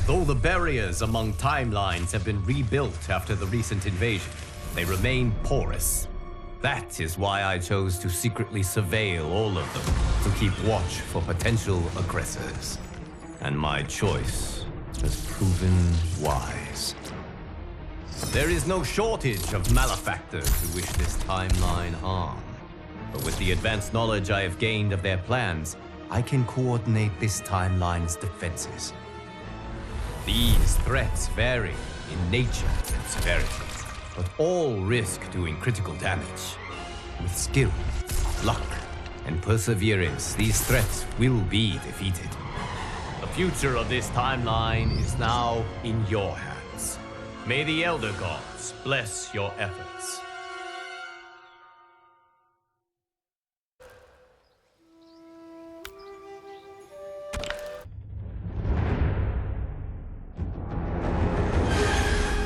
Though the barriers among timelines have been rebuilt after the recent invasion, they remain porous. That is why I chose to secretly surveil all of them, to keep watch for potential aggressors. And my choice has proven wise. There is no shortage of malefactors who wish this timeline harm. But with the advanced knowledge I have gained of their plans, I can coordinate this timeline's defenses. These threats vary in nature and severity, but all risk doing critical damage. With skill, luck, and perseverance, these threats will be defeated. The future of this timeline is now in your hands. May the Elder Gods bless your efforts.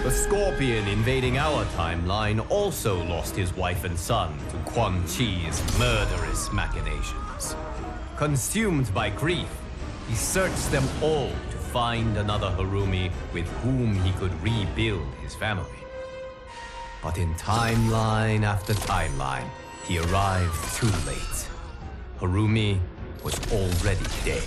The Scorpion invading our timeline also lost his wife and son to Quan Chi's murderous machinations. Consumed by grief, he searched them all to find another Harumi with whom he could rebuild his family. But in timeline after timeline, he arrived too late. Harumi was already dead.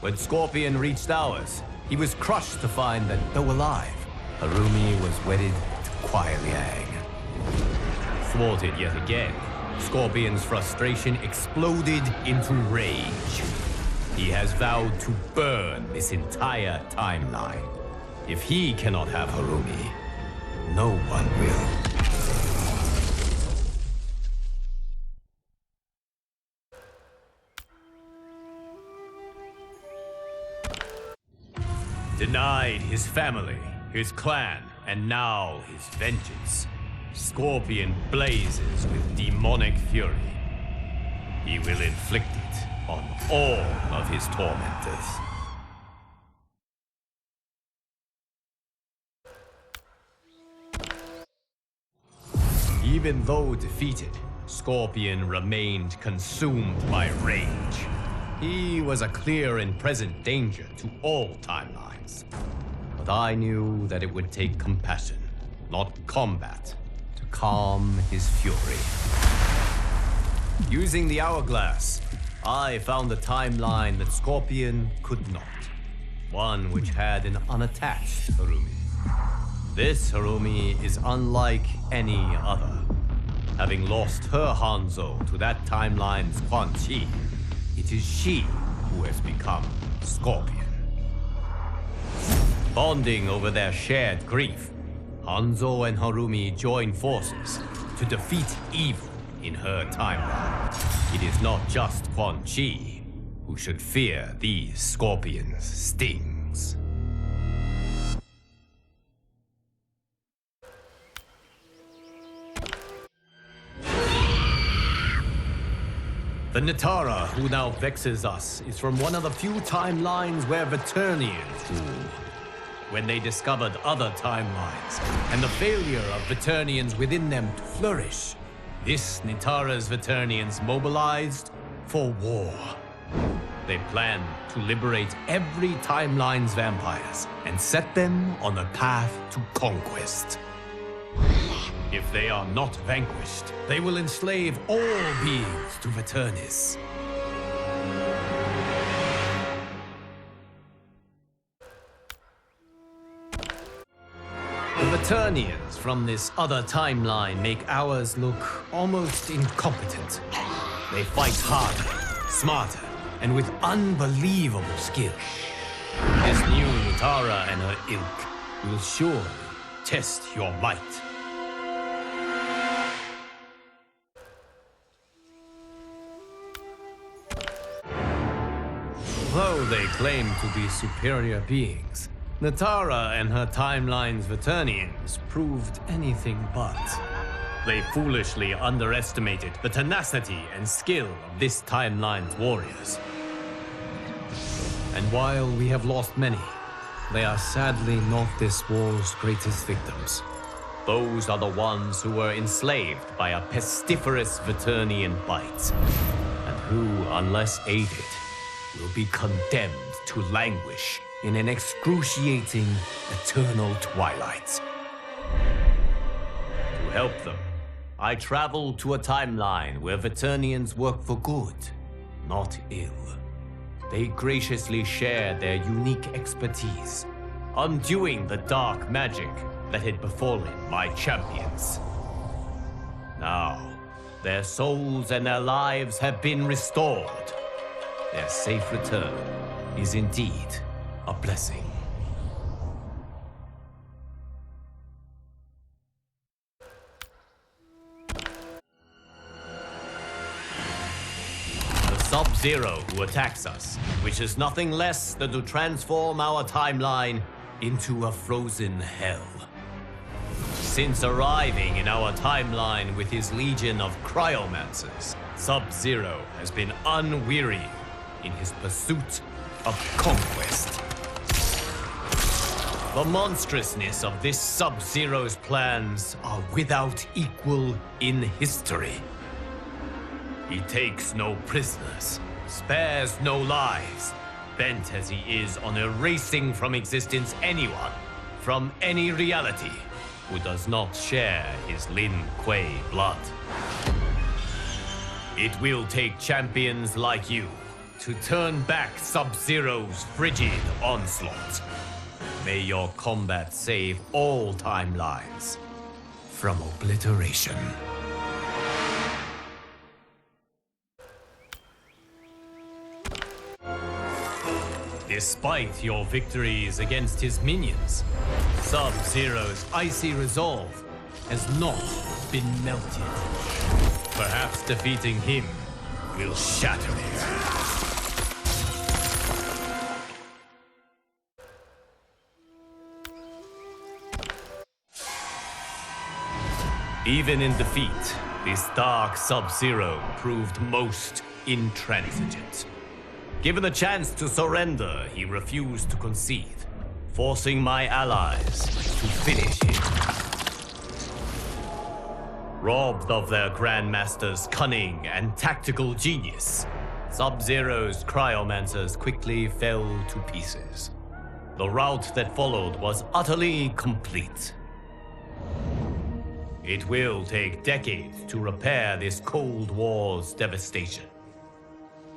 When Scorpion reached ours, he was crushed to find that, though alive, Harumi was wedded to Kuai Liang. Thwarted yet again, Scorpion's frustration exploded into rage. He has vowed to burn this entire timeline. If he cannot have Harumi, no one will. Denied his family, his clan, and now his vengeance. Scorpion blazes with demonic fury. He will inflict it on all of his tormentors. Even though defeated, Scorpion remained consumed by rage. He was a clear and present danger to all timelines. But I knew that it would take compassion, not combat, to calm his fury. Using the hourglass, I found a timeline that Scorpion could not. One which had an unattached Harumi. This Harumi is unlike any other. Having lost her Hanzo to that timeline's Quan Chi, it is she who has become Scorpion. Bonding over their shared grief, Hanzo and Harumi join forces to defeat evil in her timeline. It is not just Quan Chi who should fear these Scorpion's stings. The Natara who now vexes us is from one of the few timelines where Veternians rule. When they discovered other timelines and the failure of Veternians within them to flourish, this Nitara's Veternians mobilized for war. They planned to liberate every timeline's vampires and set them on a path to conquest. If they are not vanquished, they will enslave all beings to Veternis. The Veternians from this other timeline make ours look almost incompetent. They fight harder, smarter, and with unbelievable skill. This new Natara and her ilk will surely test your might. Though they claim to be superior beings, Natara and her timeline's Veternians proved anything but. They foolishly underestimated the tenacity and skill of this timeline's warriors. And while we have lost many, they are sadly not this war's greatest victims. Those are the ones who were enslaved by a pestiferous Veternian bite, and who, unless aided, will be condemned to languish in an excruciating, eternal twilight. To help them, I travel to a timeline where Veternians work for good, not ill. They graciously share their unique expertise, undoing the dark magic that had befallen my champions. Now, their souls and their lives have been restored. Their safe return is indeed a blessing. The Sub-Zero who attacks us wishes nothing less than to transform our timeline into a frozen hell. Since arriving in our timeline with his legion of cryomancers, Sub-Zero has been unwearying in his pursuit of conquest. The monstrousness of this Sub-Zero's plans are without equal in history. He takes no prisoners, spares no lives, bent as he is on erasing from existence anyone from any reality who does not share his Lin Kuei blood. It will take champions like you to turn back Sub-Zero's frigid onslaught. May your combat save all timelines from obliteration. Despite your victories against his minions, Sub-Zero's icy resolve has not been melted. Perhaps defeating him will shatter it. Even in defeat, this dark Sub-Zero proved most intransigent. Given the chance to surrender, he refused to concede, forcing my allies to finish him. Robbed of their Grandmaster's cunning and tactical genius, Sub-Zero's cryomancers quickly fell to pieces. The rout that followed was utterly complete. It will take decades to repair this Cold War's devastation.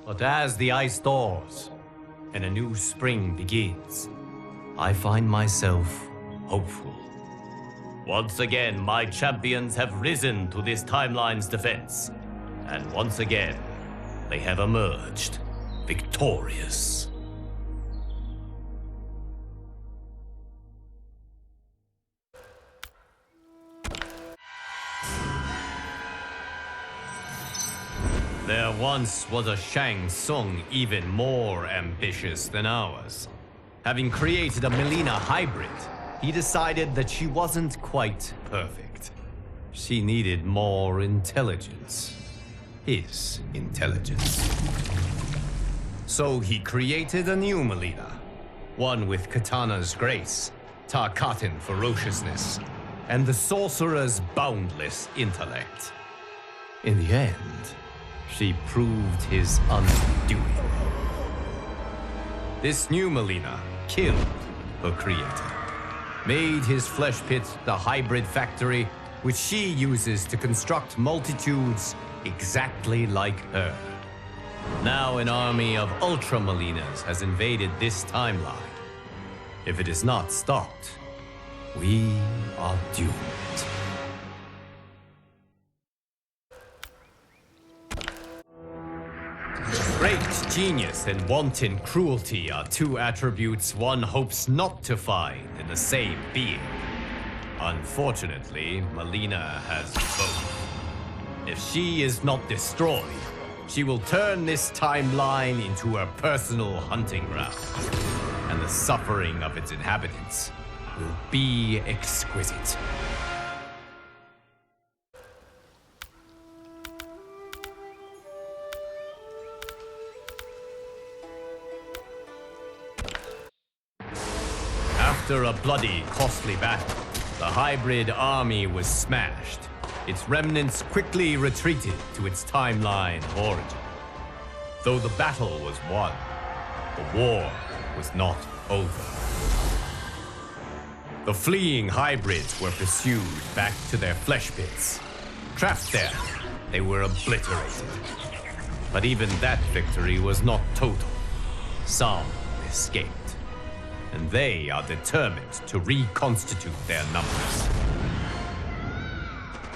But as the ice thaws and a new spring begins, I find myself hopeful. Once again, my champions have risen to this timeline's defense, and once again, they have emerged victorious. There once was a Shang Tsung even more ambitious than ours. Having created a Melina hybrid, he decided that she wasn't quite perfect. She needed more intelligence. His intelligence. So he created a new Melina. One with Katana's grace, Tarkatan ferociousness, and the sorcerer's boundless intellect. In the end, she proved his undoing. This new Melina killed her creator, made his flesh pit the hybrid factory which she uses to construct multitudes exactly like her. Now an army of Ultra Melinas has invaded this timeline. If it is not stopped, we are doomed. Great genius and wanton cruelty are two attributes one hopes not to find in the same being. Unfortunately, Melina has both. If she is not destroyed, she will turn this timeline into her personal hunting ground, and the suffering of its inhabitants will be exquisite. After a bloody, costly battle, the hybrid army was smashed. Its remnants quickly retreated to its timeline of origin. Though the battle was won, the war was not over. The fleeing hybrids were pursued back to their flesh pits. Trapped there, they were obliterated. But even that victory was not total. Some escaped, and they are determined to reconstitute their numbers.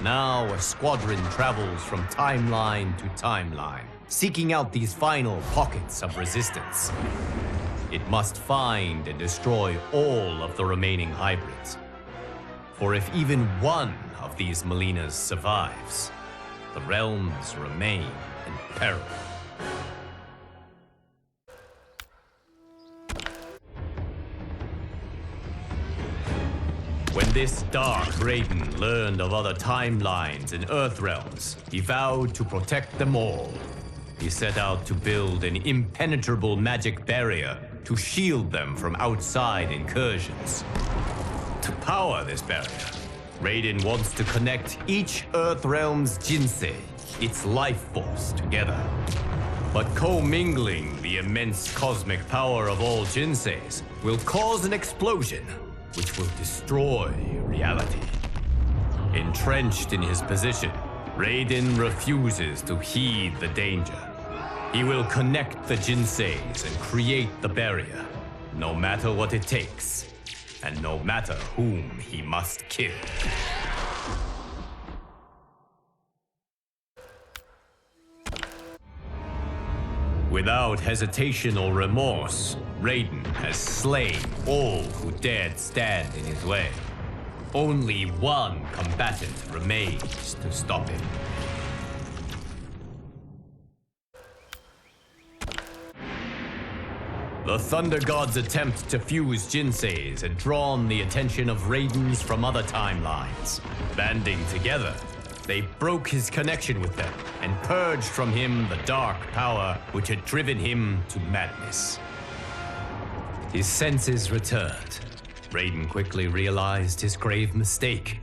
Now a squadron travels from timeline to timeline, seeking out these final pockets of resistance. It must find and destroy all of the remaining hybrids. For if even one of these Molinas survives, the realms remain in peril. When this dark Raiden learned of other timelines and Earth realms, he vowed to protect them all. He set out to build an impenetrable magic barrier to shield them from outside incursions. To power this barrier, Raiden wants to connect each Earth realm's Jinsei, its life force, together. But commingling the immense cosmic power of all Jinseis will cause an explosion which will destroy reality. Entrenched in his position, Raiden refuses to heed the danger. He will connect the Jinseis and create the barrier, no matter what it takes, and no matter whom he must kill. Without hesitation or remorse, Raiden has slain all who dared stand in his way. Only one combatant remains to stop him. The Thunder God's attempt to fuse Jinseis had drawn the attention of Raidens from other timelines. Banding together, they broke his connection with them and purged from him the dark power which had driven him to madness. His senses returned. Raiden quickly realized his grave mistake,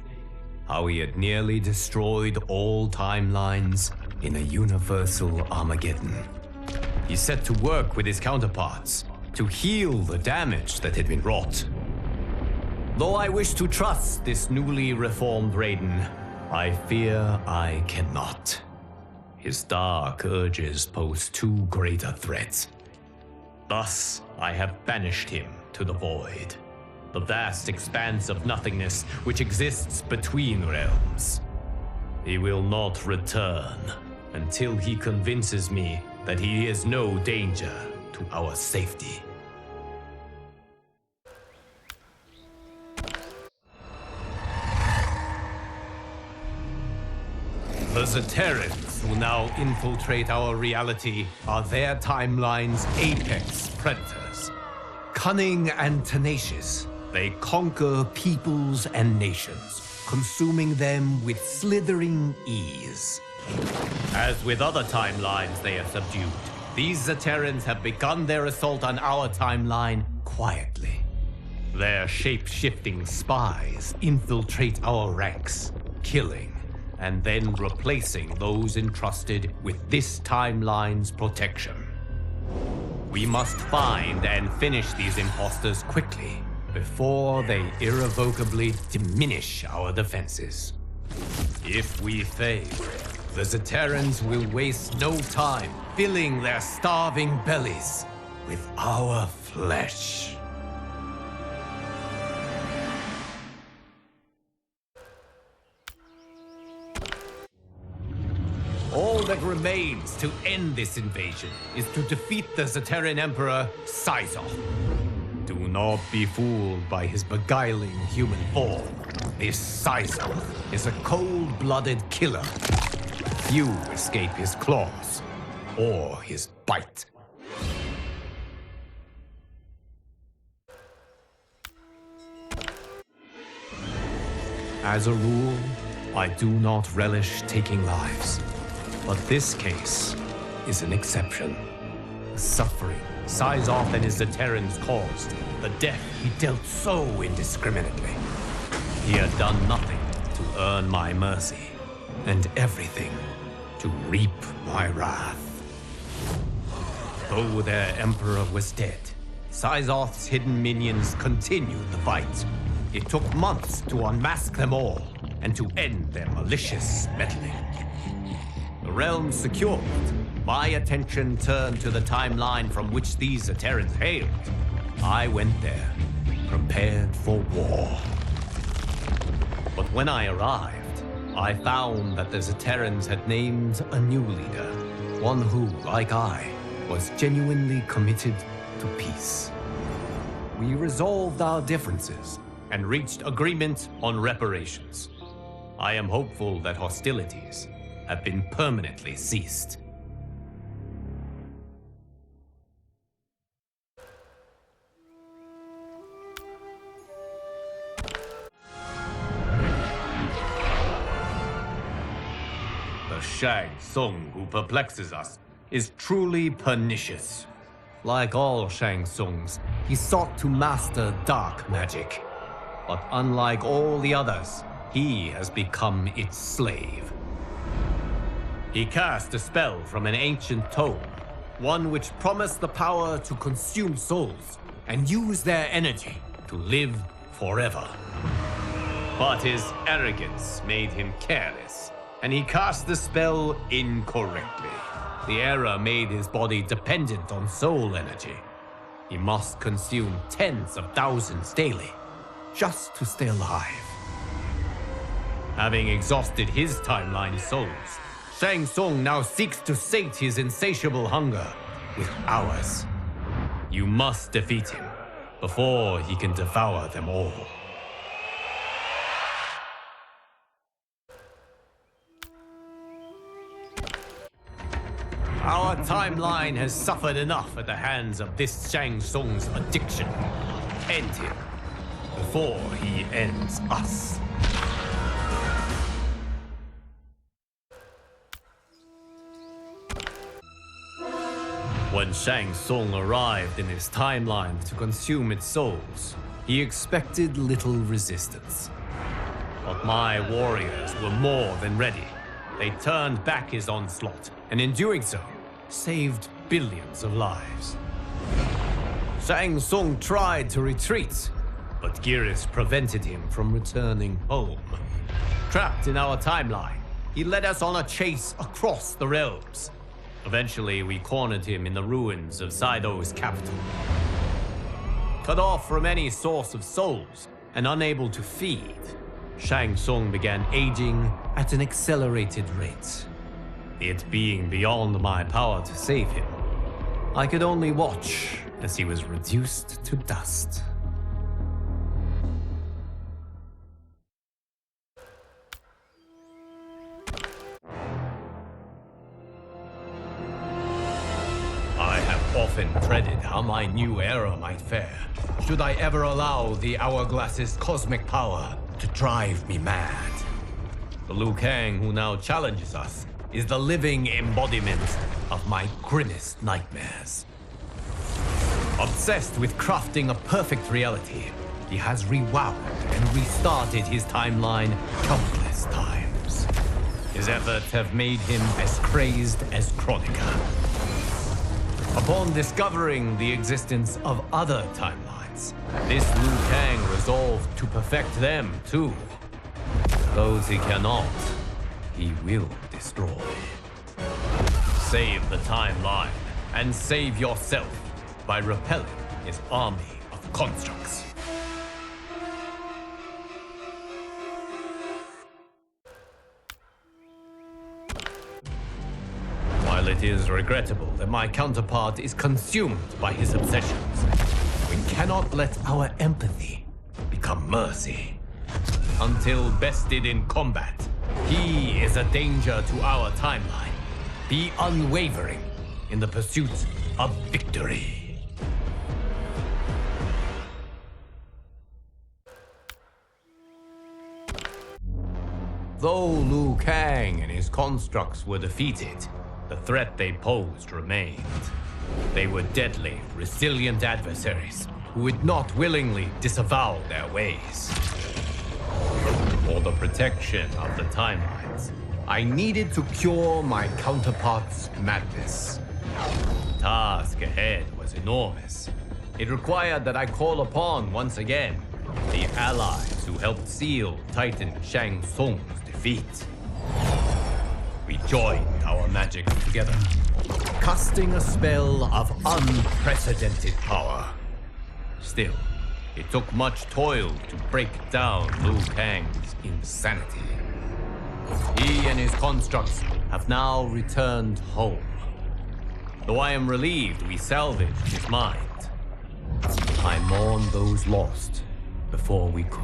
how he had nearly destroyed all timelines in a universal Armageddon. He set to work with his counterparts to heal the damage that had been wrought. Though I wish to trust this newly reformed Raiden, I fear I cannot. His dark urges pose too great a threat. Thus, I have banished him to the void, the vast expanse of nothingness which exists between realms. He will not return until he convinces me that he is no danger to our safety. The Zaterrans who now infiltrate our reality are their timeline's apex predators. Cunning and tenacious, they conquer peoples and nations, consuming them with slithering ease. As with other timelines they have subdued, these Zaterrans have begun their assault on our timeline quietly. Their shape-shifting spies infiltrate our ranks, killing and then replacing those entrusted with this timeline's protection. We must find and finish these imposters quickly before they irrevocably diminish our defenses. If we fail, the Zaterrans will waste no time filling their starving bellies with our flesh. All that remains to end this invasion is to defeat the Zaterran Emperor, Syzoth. Do not be fooled by his beguiling human form. This Syzoth is a cold-blooded killer. Few escape his claws or his bite. As a rule, I do not relish taking lives. But this case is an exception. The suffering Syzoth and his Zaterrans caused, the death he dealt so indiscriminately. He had done nothing to earn my mercy, and everything to reap my wrath. Though their emperor was dead, Sizoth's hidden minions continued the fight. It took months to unmask them all and to end their malicious meddling. The realm secured, my attention turned to the timeline from which these Terrans hailed. I went there, prepared for war. But when I arrived, I found that the Zaterrans had named a new leader, one who, like I, was genuinely committed to peace. We resolved our differences and reached agreement on reparations. I am hopeful that hostilities have been permanently ceased. The Shang Tsung who perplexes us is truly pernicious. Like all Shang Tsungs, he sought to master dark magic. But unlike all the others, he has become its slave. He cast a spell from an ancient tome, one which promised the power to consume souls and use their energy to live forever. But his arrogance made him careless, and he cast the spell incorrectly. The error made his body dependent on soul energy. He must consume tens of thousands daily, just to stay alive. Having exhausted his timeline's souls, Shang Tsung now seeks to sate his insatiable hunger with ours. You must defeat him before he can devour them all. Our timeline has suffered enough at the hands of this Shang Tsung's addiction. End him before he ends us. When Shang Tsung arrived in his timeline to consume its souls, he expected little resistance. But my warriors were more than ready. They turned back his onslaught, and in doing so, saved billions of lives. Shang Tsung tried to retreat, but Geras prevented him from returning home. Trapped in our timeline, he led us on a chase across the realms. Eventually, we cornered him in the ruins of Sido's capital. Cut off from any source of souls and unable to feed, Shang Tsung began aging at an accelerated rate. It being beyond my power to save him, I could only watch as he was reduced to dust. I have often dreaded how my new era might fare, should I ever allow the Hourglass's cosmic power to drive me mad. The Liu Kang who now challenges us is the living embodiment of my grimmest nightmares. Obsessed with crafting a perfect reality, he has rewound and restarted his timeline countless times. His efforts have made him as crazed as Chronica. Upon discovering the existence of other timelines, this Liu Kang resolved to perfect them too. Those he cannot, he will destroy. Save the timeline and save yourself by repelling his army of constructs. While it is regrettable that my counterpart is consumed by his obsessions, we cannot let our empathy become mercy. Until bested in combat, he is a danger to our timeline. Be unwavering in the pursuit of victory. Though Liu Kang and his constructs were defeated, the threat they posed remained. They were deadly, resilient adversaries who would not willingly disavow their ways. For the protection of the timelines, I needed to cure my counterpart's madness. The task ahead was enormous, It required that I call upon once again the allies who helped seal Titan Shang Tsung's defeat. We joined our magic together, casting a spell of unprecedented power. Still, it took much toil to break down Liu Kang's insanity. He and his constructs have now returned home. Though I am relieved we salvaged his mind, I mourn those lost before we could.